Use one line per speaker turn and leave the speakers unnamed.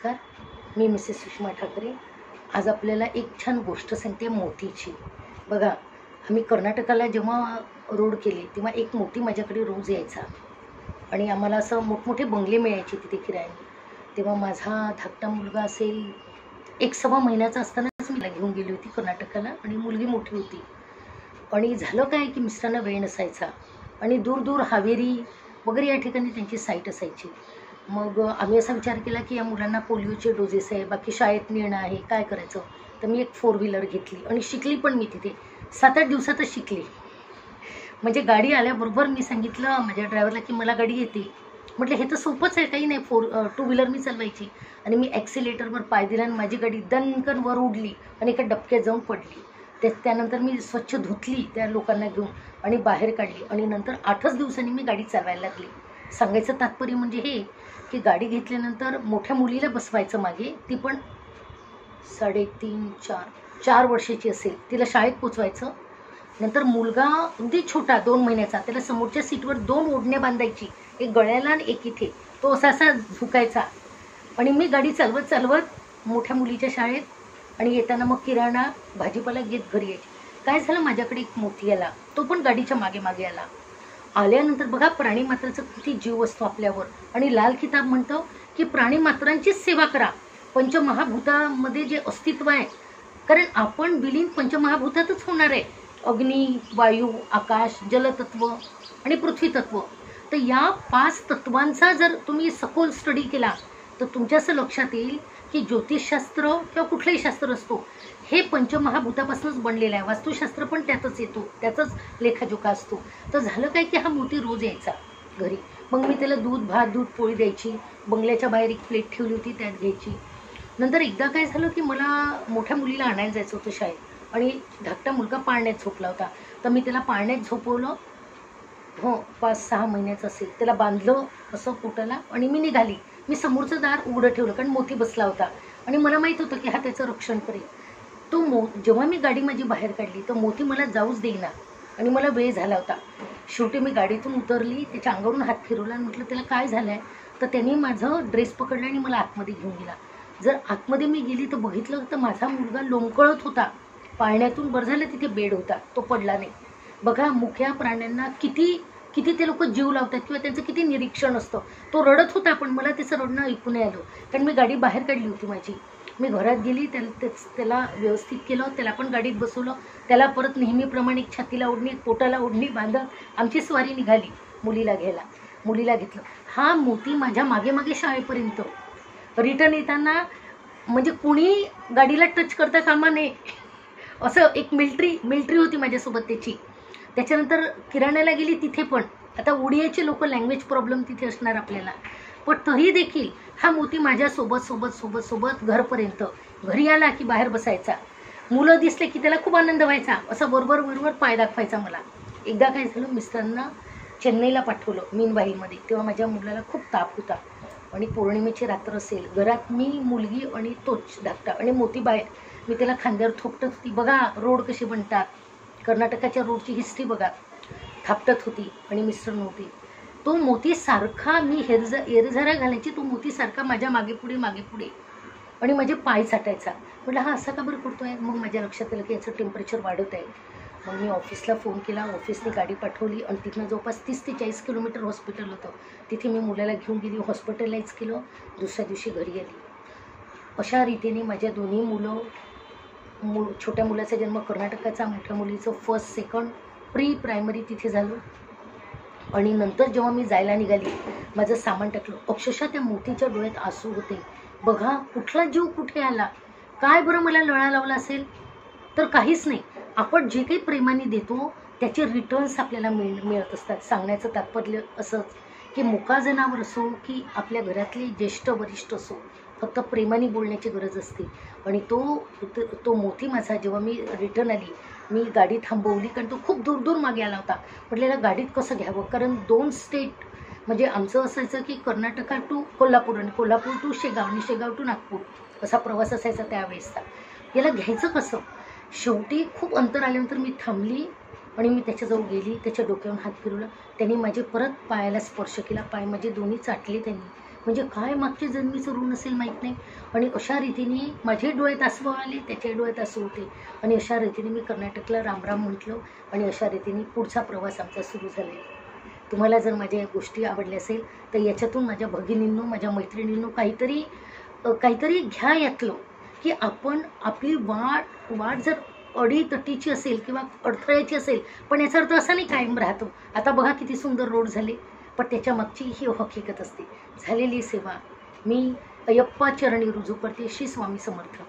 नमस्कार, मी मिसेस सुषमा ठाकरे। आज आपल्याला एक छान गोष्ट सांगते मोतीची। बघा, आम्ही कर्नाटकाला जेव्हा रोड केले तेव्हा एक मोती माझ्याकडे रोज यायचा आणि आम्हाला असं मोठमोठे बंगले मिळायचे तिथे किरायाने। तेव्हा माझा धाकटा मुलगा असेल 1-1.25 महिन्याचा असतानाच मी घेऊन गेली होती कर्नाटकाला आणि मुलगी मोठी होती। आणि झालं काय की मिस्टरांना वेळ नसायचा आणि दूर दूर हावेरी वगैरे या ठिकाणी त्यांची साईट असायची। मग आम्ही असा विचार केला की या मुलांना पोलिओचे डोजेस आहे, बाकी शाळेत नेणं आहे, काय करायचं। तर मी एक 4 व्हीलर घेतली आणि शिकली पण मी तिथे 7-8 दिवसातच शिकली। म्हणजे गाडी आल्याबरोबर मी सांगितलं माझ्या ड्रायव्हरला की मला गाडी येते। म्हटलं हे तर सोपंच आहे, काही नाही। 2 व्हीलर मी चालवायची आणि मी ॲक्सिलेटरवर पाय दिला आणि माझी गाडी दणकन वर उडली आणि एका डबक्यात जाऊन पडली। त्यानंतर मी स्वच्छ धुतली त्या लोकांना घेऊन आणि बाहेर काढली आणि नंतर 8च दिवसांनी मी गाडी चालवायला लागली। सांगायचं तात्पर्य म्हणजे हे की गाडी घेतल्यानंतर मोठ्या मुलीला बसवायचं मागे, ती पण 3.5-4 वर्षाची असेल, तिला शाळेत पोचवायचं। नंतर मुलगा अगदी छोटा 2 महिन्याचा, त्याला समोरच्या सीटवर 2 ओढण्या बांधायची, एक गळ्याला आणि एक इथे, तो असा असा झुकायचा आणि मी गाडी चालवत चालवत मोठ्या मुलीच्या शाळेत आणि येताना मग किराणा भाजीपाला घेत घरी यायची। काय झालं, माझ्याकडे एक मोती आला, तो पण गाडीच्या मागे मागे आला। आल्यानंतर बघा प्राणीमात्राचा किती जीव असतो आपल्यावर आणि लाल किताब म्हणतो की प्राणीमात्रांचीच सेवा करा, पंचमहाभूतामध्ये जे अस्तित्व आहे, कारण आपण विलीन पंचमहाभूतातच होणार आहे, अग्नी, वायू, आकाश, जलतत्व आणि पृथ्वी तत्व। तर या 5 तत्वांचा जर तुम्ही सखोल स्टडी केला तर तुमच्या असं लक्षात येईल की ज्योतिषशास्त्र किंवा कुठलंही शास्त्र असतो हे पंचमहाभूतापासूनच बनलेलं आहे। वास्तुशास्त्र पण त्यातच येतो, त्याचाच लेखाजोखा असतो। तर झालं काय की हा मोती रोज यायचा घरी, मग मी त्याला दूध भात दूध पोळी द्यायची, बंगल्याच्या बाहेर एक प्लेट ठेवली होती त्यात घ्यायची। नंतर एकदा काय झालं की मला मोठ्या मुलीला आणायला जायचं होतं शाळेत आणि धाकटा मुलगा पाळण्यात झोपला होता, तर मी त्याला पाळण्यात झोपवलं। 5-6 महिन्याचं असेल, त्याला बांधलं असं पोटाला आणि मी निघाली। मी समोरचं दार उघडं ठेवलं कारण मोती बसला होता आणि मला माहीत होतं की हा त्याचं रक्षण करेल। जेव्हा मी गाडी माझी बाहेर काढली तर मोती मला जाऊच देईना आणि मला वेळ झाला होता। शेवटी मी गाडीतून उतरली, त्याच्या अंगावरून हात फिरवला आणि म्हटलं त्याला काय झालं आहे, तर त्यांनी माझं ड्रेस पकडलं आणि मला आतमध्ये घेऊन गेला। जर आतमध्ये मी गेली तर बघितलं तर माझा मुलगा लोंबकळत होता पाळण्यातून। बरं झालं तिथे बेड होता, तो पडला नाही। बघा, मुक्या प्राण्यांना किती किती ते लोक जीव लावतात किंवा त्यांचं किती निरीक्षण असतं। तो रडत होता पण मला त्याचं रडणं ऐकू नाही आलं, कारण मी गाडी बाहेर काढली होती माझी। मी घरात गेली, त्याला व्यवस्थित केलं, त्याला पण गाडीत बसवलं, त्याला परत नेहमीप्रमाणे एक छातीला ओढणी एक पोटाला ओढणी बांधत आमची स्वारी निघाली मुलीला घ्यायला। मुलीला घेतलं, हा मोती माझ्या मागे मागे शाळेपर्यंत। रिटर्न येताना म्हणजे कुणी गाडीला टच करता कामा नये असं एक मिलिटरी होती माझ्यासोबत त्याची। त्याच्यानंतर किराण्याला गेली, तिथे पण आता उडियाचे लोक, लँग्वेज प्रॉब्लेम तिथे असणार आपल्याला, पण तरी देखील हा मोती माझ्या सोबत घरपर्यंत। घरी आला की बाहेर बसायचा, मुलं दिसले की त्याला खूप आनंद व्हायचा, असं बरोबर पाय दाखवायचा मला। एकदा काय झालं, मिस्टरांना चेन्नईला पाठवलं मीनवाईलमध्ये, तेव्हा माझ्या मुलाला खूप ताप होता आणि पौर्णिमेची रात्र असेल, घरात मी, मुलगी आणि तोच धाकटा आणि मोती बाहेर। मी त्याला खांद्यावर थोपटत होती। बघा रोड कसे बनतात, कर्नाटकाच्या रोडची हिस्ट्री बघा, थापटत होती आणि मिस्टर नव्हते। तो मोती सारखा मी एरझारा घालायची, तो मोती सारखा माझ्या मागे पुढे आणि माझे पाय चाटायचा। म्हटलं हा असा का बरं करतोय। मग माझ्या लक्षात आलं की याचं टेम्परेचर वाढत आहे। मग मी ऑफिसला फोन केला, ऑफिसने गाडी पाठवली आणि तिथनं जवळपास 30 ते 40 किलोमीटर हॉस्पिटल होतं, तिथे मी मुलाला घेऊन गेली, हॉस्पिटलाइज केलं, दुसऱ्या दिवशी घरी आली। अशा रीतीने माझ्या दोन्ही मुलं, छोट्या मुलाचा जन्म कर्नाटकाचा, मोठ्या मुलीचं 1st 2nd प्री प्रायमरी तिथे झालं आणि नंतर जेव्हा मी जायला निघाली, माझं सामान टाकलं, अक्षरशः त्या मोतीच्या डोळ्यात आसू होते। बघा कुठला जीव कुठे आला, काय बरं मला लळा लावला असेल, तर काहीच नाही। आपण जे काही प्रेमाने देतो त्याचे रिटर्न्स आपल्याला मिळत असतात। सांगण्याचं तात्पर्य असंच की मुका जनावर असो की आपल्या घरातले ज्येष्ठ वरिष्ठ असो, फक्त प्रेमाने बोलण्याची गरज असते। आणि तो मोती माझा जेव्हा मी रिटर्न आली, मी गाडी थांबवली कारण तो खूप दूर मागे आला होता। म्हटलेला गाडीत कसं घ्यावं, कारण 2 स्टेट म्हणजे आमचं असायचं की कर्नाटका टू कोल्हापूर आणि कोल्हापूर टू शेगाव आणि शेगाव टू नागपूर असा प्रवास असायचा त्यावेळेसचा। याला घ्यायचं कसं, शेवटी खूप अंतर आल्यानंतर मी थांबली आणि मी त्याच्याजवळ गेली, त्याच्या डोक्यावरून हात फिरवला, त्यांनी माझे परत पायाला स्पर्श केला, पाय माझे दोन्ही चाटले त्यांनी। म्हणजे काय मागच्या जन्मीचं ऋण असेल माहीत नाही. आणि अशा रीतीने माझे डोळ्यात आसू आले, त्याच्या डोळ्यात आसू होते. आणि अशा रीतीने मी कर्नाटकला रामराम म्हटलं आणि अशा रीतीने पुढचा प्रवास आमचा सुरू झाला. तुम्हाला जर माझ्या या गोष्टी आवडल्या असेल तर याच्यातून माझ्या भगिनींनो, माझ्या मैत्रिणींनो काहीतरी घ्या यातलं, की आपण आपली वाट जर अडीतटीची असेल किंवा अडथळ्याची असेल, पण याचा अर्थ असा नाही कायम राहतो. आता बघा किती सुंदर रोड झाले, पण त्याच्या मागची ही हकीकत असते. झालेली सेवा मी अय्यप्पा चरणी रुजू करते. श्री स्वामी समर्थ.